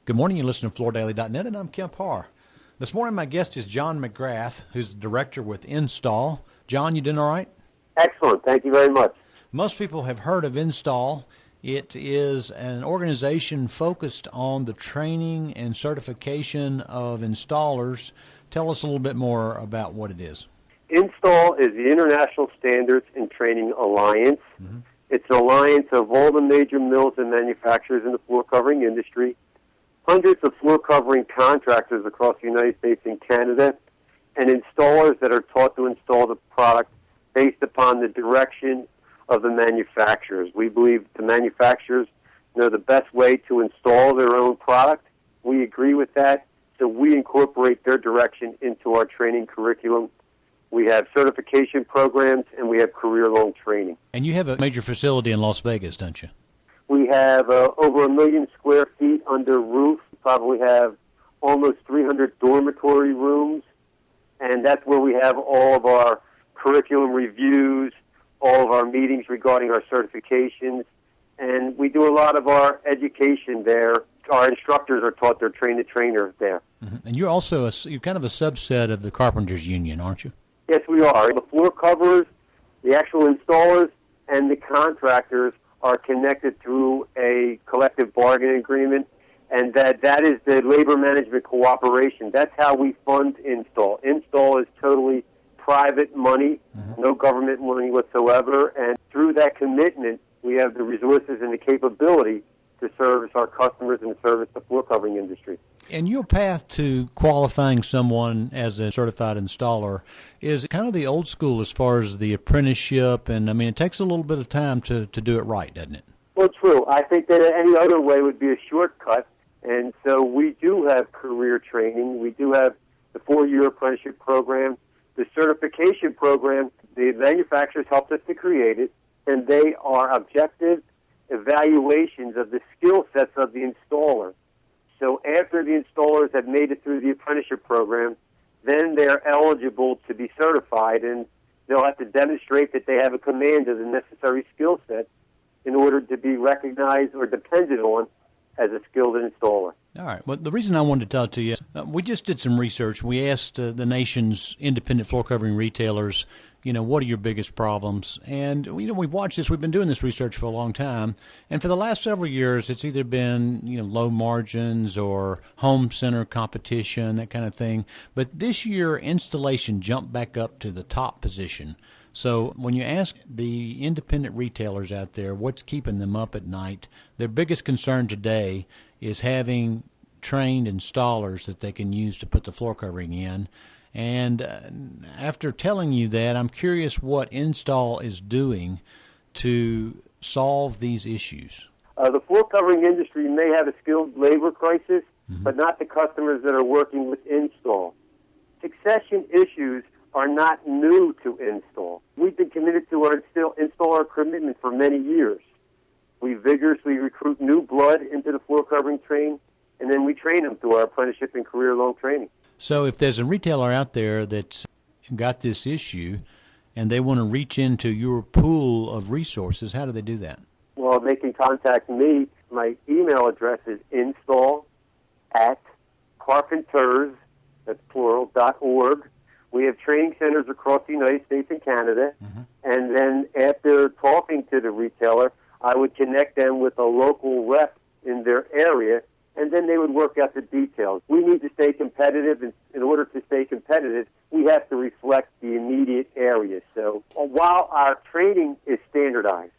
Good morning. You listen to FloorDaily.net, and I'm Kemp Harr. This morning, my guest is John McGrath, who's the director with Install. John, you doing all right? Excellent. Thank you very much. Most people have heard of Install. It is an organization focused on the training and certification of installers. Tell us a little bit more about what it is. Install is the International Standards and Training Alliance. Mm-hmm. It's an alliance of all the major mills and manufacturers in the floor covering industry, hundreds of floor covering contractors across the United States and Canada, and installers that are taught to install the product based upon the direction of the manufacturers. We believe the manufacturers know the best way to install their own product. We agree with that, so we incorporate their direction into our training curriculum. We have certification programs, and we have career-long training. And you have a major facility in Las Vegas, don't you? We have over 1 million square feet under roof. We probably have almost 300 dormitory rooms, and that's where we have all of our curriculum reviews, all of our meetings regarding our certifications, and we do a lot of our education there. Our instructors are taught their train-the-trainer there. Mm-hmm. And you're also you're kind of a subset of the Carpenters Union, aren't you? Yes, we are. The floor coverers, the actual installers, and the contractors are connected through a collective bargaining agreement, and that is the labor management cooperation. That's how we fund Install. Install is totally private money, no government money whatsoever, and through that commitment, we have the resources and the capability to service our customers and service the floor covering industry. And your path to qualifying someone as a certified installer is kind of the old school as far as the apprenticeship, and I mean, it takes a little bit of time to do it right, doesn't it? Well, true. I think that any other way would be a shortcut, and so we do have career training. We do have the 4-year apprenticeship program. The certification program, the manufacturers helped us to create it, and they are objective evaluations of the skill sets of the installer. So after the installers have made it through the apprenticeship program, then they're eligible to be certified, and they'll have to demonstrate that they have a command of the necessary skill set in order to be recognized or depended on as a skilled installer. All right. Well, the reason I wanted to talk to you, we just did some research. We asked the nation's independent floor covering retailers, what are your biggest problems? And, we've watched this. We've been doing this research for a long time. And for the last several years, it's either been, low margins or home center competition, that kind of thing. But this year, installation jumped back up to the top position. So when you ask the independent retailers out there what's keeping them up at night, their biggest concern today is having trained installers that they can use to put the floor covering in. And after telling you that, I'm curious what Install is doing to solve these issues. The floor covering industry may have a skilled labor crisis, but not the customers that are working with Install. Succession issues are not new to Install. We've been committed to our installer commitment for many years. We vigorously recruit new blood into the floor covering train, and then we train them through our apprenticeship and career-long training. So if there's a retailer out there that's got this issue and they want to reach into your pool of resources, how do they do that? Well, they can contact me. My email address is install@carpenters, that's plural, .org. We have training centers across the United States and Canada, and then after talking to the retailer, I would connect them with a local rep in their area, and then they would work out the details. We need to stay competitive, and in order to stay competitive, we have to reflect the immediate area. So while our training is standardized,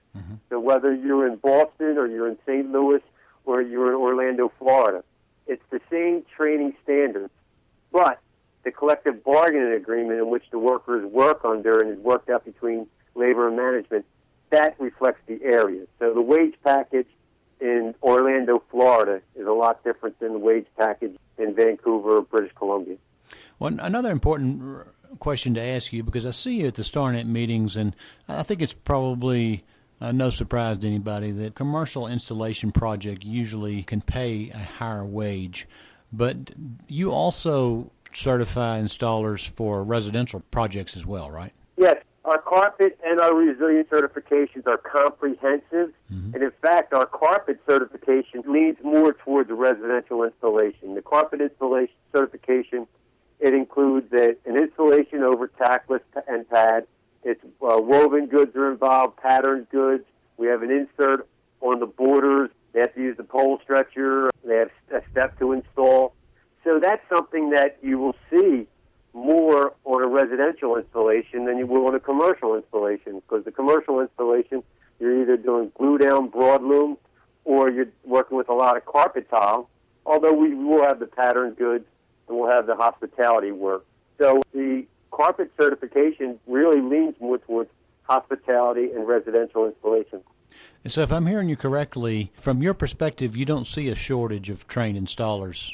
so whether you're in Boston or you're in St. Louis or you're in Orlando, Florida, it's the same training standards, but the collective bargaining agreement in which the workers work under and is worked out between labor and management, that reflects the area. So the wage package in Orlando, Florida is a lot different than the wage package in Vancouver, British Columbia. Well, another important question to ask you, because I see you at the StarNet meetings, and I think it's probably no surprise to anybody that commercial installation project usually can pay a higher wage, but you also certify installers for residential projects as well, right? Yes. Our carpet and our resilient certifications are comprehensive, and in fact, our carpet certification leans more toward the residential installation. The carpet installation certification, it includes an installation over tackless and pad. It's woven goods are involved, patterned goods. We have an insert on the borders. They have to use the pole stretcher. They have a step to install. So that's something that you will see more on a residential installation than you will on a commercial installation, because the commercial installation, you're either doing glue-down broadloom or you're working with a lot of carpet tile, although we will have the patterned goods and we'll have the hospitality work. So the carpet certification really leans more towards hospitality and residential installation. So if I'm hearing you correctly, from your perspective, you don't see a shortage of trained installers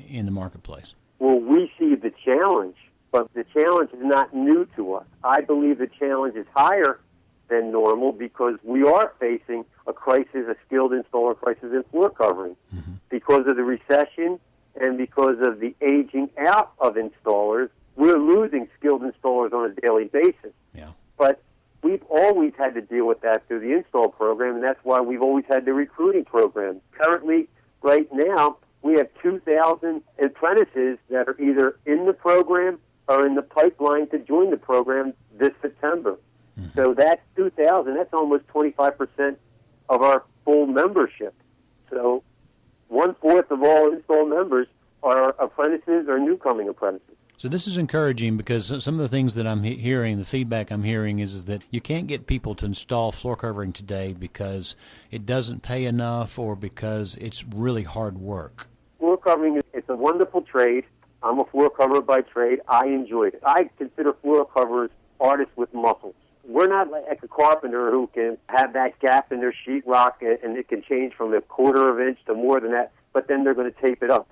in the marketplace. Well, we see the challenge, but the challenge is not new to us. I believe the challenge is higher than normal because we are facing a crisis, a skilled installer crisis in floor covering because of the recession and because of the aging out of installers. We're losing skilled installers on a daily basis. Yeah. But we've always had to deal with that through the install program, and that's why we've always had the recruiting program. Currently, right now, we have 2,000 apprentices that are either in the program or in the pipeline to join the program this September. So that's 2,000. That's almost 25% of our full membership. So 1/4 of all install members are apprentices or newcoming apprentices. So this is encouraging because some of the things that I'm hearing, the feedback I'm hearing is that you can't get people to install floor covering today because it doesn't pay enough or because it's really hard work. Floor covering, it's a wonderful trade. I'm a floor coverer by trade. I enjoy it. I consider floor coverers artists with muscles. We're not like a carpenter who can have that gap in their sheetrock and it can change from 1/4 of an inch to more than that, but then they're going to tape it up.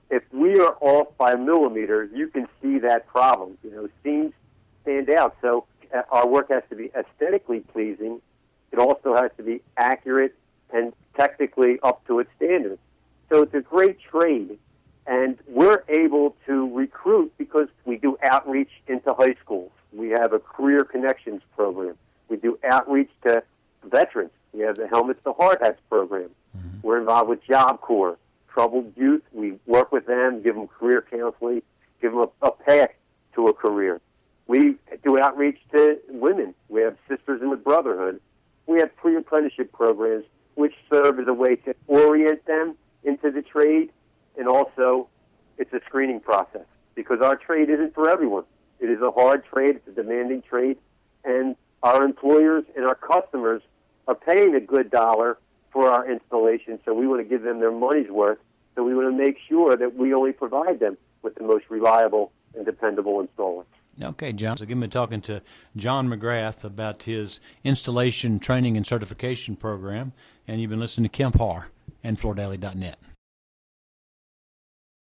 If we are off by a millimeter, you can see that problem. Seams stand out. So our work has to be aesthetically pleasing. It also has to be accurate and technically up to its standards. So it's a great trade, and we're able to recruit because we do outreach into high schools. We have a career connections program. We do outreach to veterans. We have the Helmets to Hard Hats program. We're involved with Job Corps. Troubled youth, we work with them, give them career counseling, give them a path to a career. We do outreach to women. We have Sisters in the Brotherhood. We have pre-apprenticeship programs which serve as a way to orient them into the trade, and also it's a screening process because our trade isn't for everyone. It is a hard trade, it's a demanding trade, and our employers and our customers are paying a good dollar for our installation, so we want to give them their money's worth, so we want to make sure that we only provide them with the most reliable and dependable installer. Okay, John. So again, we're talking to John McGrath about his installation training and certification program, and you've been listening to Kemp Harr and FloorDaily.net.